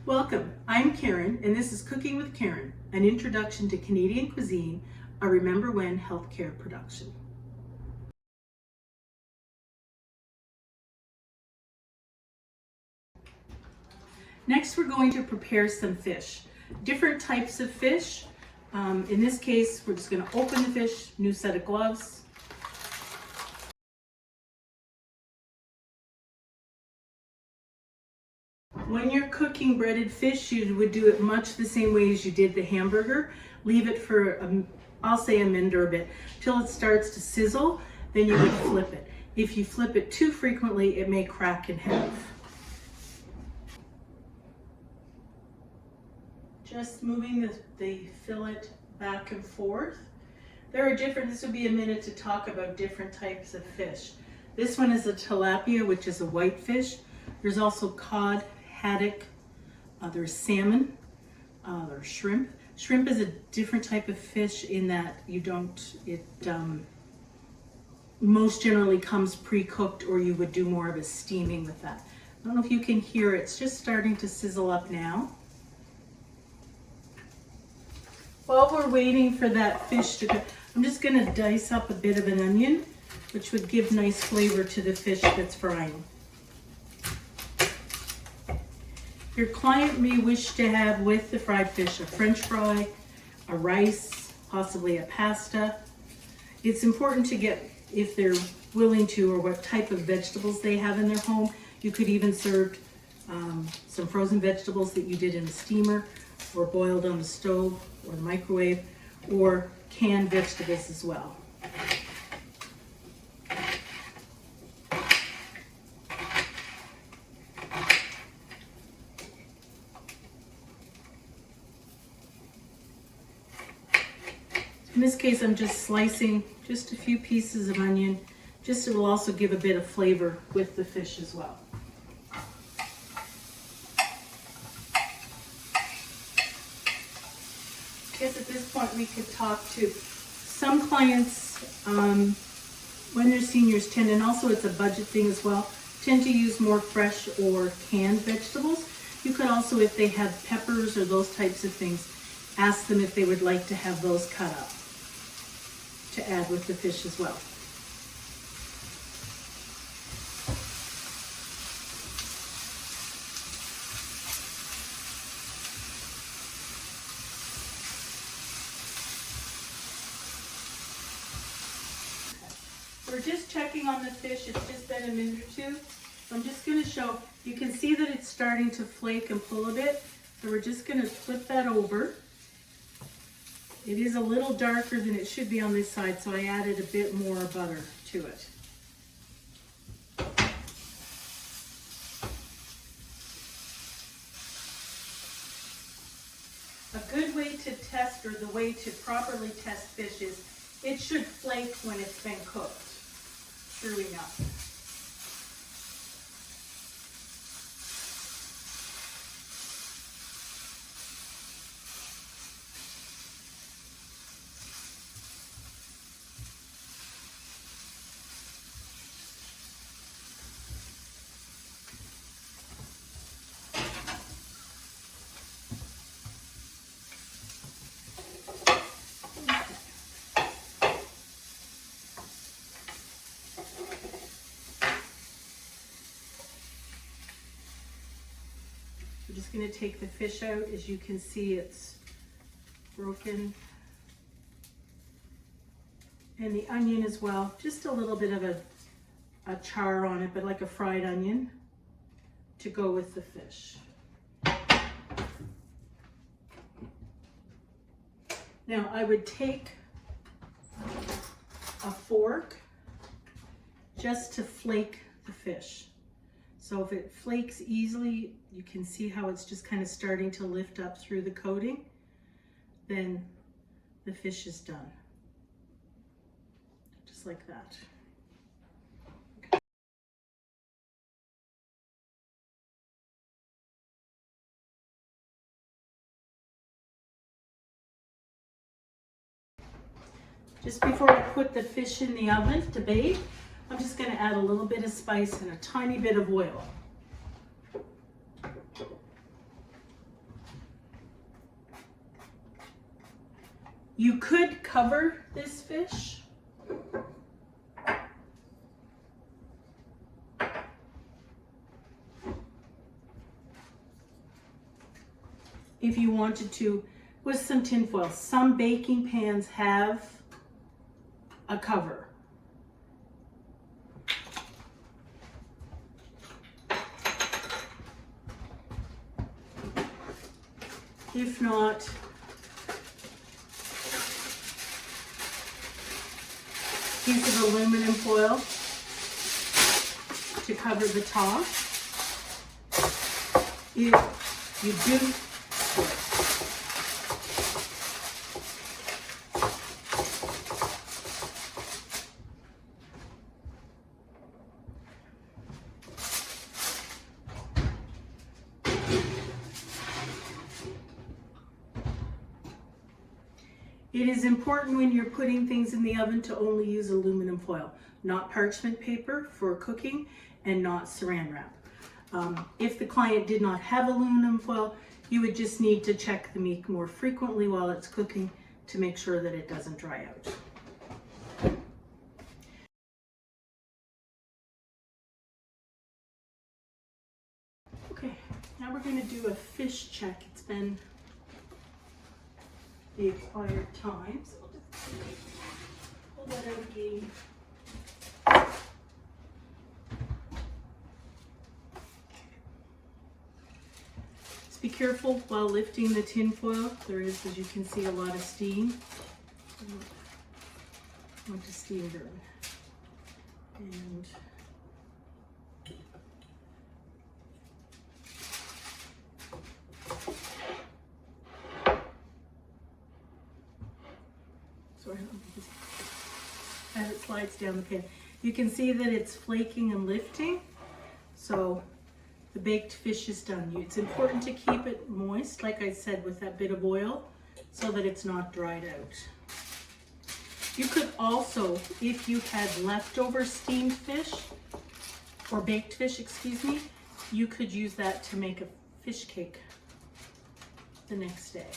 Welcome, I'm Karen, and this is Cooking with Karen, an introduction to Canadian cuisine, a Remember When healthcare production. Next, we're going to prepare some fish. Different types of fish. In this case, we're just going to open the fish, new set of gloves. When you're cooking breaded fish, you would do it much the same way as you did the hamburger. Leave it for, I'll say a minute or a bit, till it starts to sizzle, then you would flip it. If you flip it too frequently, it may crack in half. Just moving the fillet back and forth. This would be a minute to talk about different types of fish. This one is a tilapia, which is a white fish. There's also cod, haddock, there's salmon, there's shrimp. Shrimp is a different type of fish in that most generally comes pre-cooked, or you would do more of a steaming with that. I don't know if you can hear it, it's just starting to sizzle up now. While we're waiting for that fish to cook, I'm just going to dice up a bit of an onion, which would give nice flavor to the fish that's frying. Your client may wish to have with the fried fish a French fry, a rice, possibly a pasta. It's important to get, if they're willing to, or what type of vegetables they have in their home. You could even serve some frozen vegetables that you did in a steamer, or boiled on the stove or the microwave, or canned vegetables as well. In this case, I'm just slicing just a few pieces of onion. It will also give a bit of flavor with the fish as well. I guess at this point we could talk to some clients, when they're seniors tend, and also it's a budget thing as well, tend to use more fresh or canned vegetables. You could also, if they have peppers or those types of things, ask them if they would like to have those cut up to add with the fish as well. We're just checking on the fish. It's just been a minute or two. So I'm just going to show, you can see that it's starting to flake and pull a bit. So we're just going to flip that over. It is a little darker than it should be on this side, so I added a bit more butter to it. A good way to test, or the way to properly test fish, is it should flake when it's been cooked. True enough. I'm just going to take the fish out. As you can see, it's broken. And the onion as well. Just a little bit of a char on it, but like a fried onion to go with the fish. Now I would take a fork just to flake the fish. So if it flakes easily, you can see how it's just kind of starting to lift up through the coating, then the fish is done. Just like that. Just before I put the fish in the oven to bake, I'm just going to add a little bit of spice and a tiny bit of oil. You could cover this fish. If you wanted to, with some tin foil. Some baking pans have a cover. If not, piece of aluminum foil to cover the top. If you do split. It is important when you're putting things in the oven to only use aluminum foil, not parchment paper for cooking and not saran wrap. If the client did not have aluminum foil, you would just need to check the meat more frequently while it's cooking to make sure that it doesn't dry out. Okay, now we're going to do a fish check. It's been the expired time, so I'll just pull that out again. Just be careful while lifting the tin foil. There is, as you can see, a lot of steam. I want to steam burn. And as it slides down the pan, you can see that it's flaking and lifting. So the baked fish is done. It's important to keep it moist, like I said, with that bit of oil so that it's not dried out. You could also, if you had leftover steamed fish or baked fish, excuse me, you could use that to make a fish cake the next day.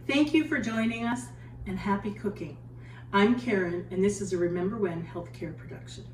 Thank you for joining us and happy cooking. I'm Karen, and this is a Remember When Healthcare production.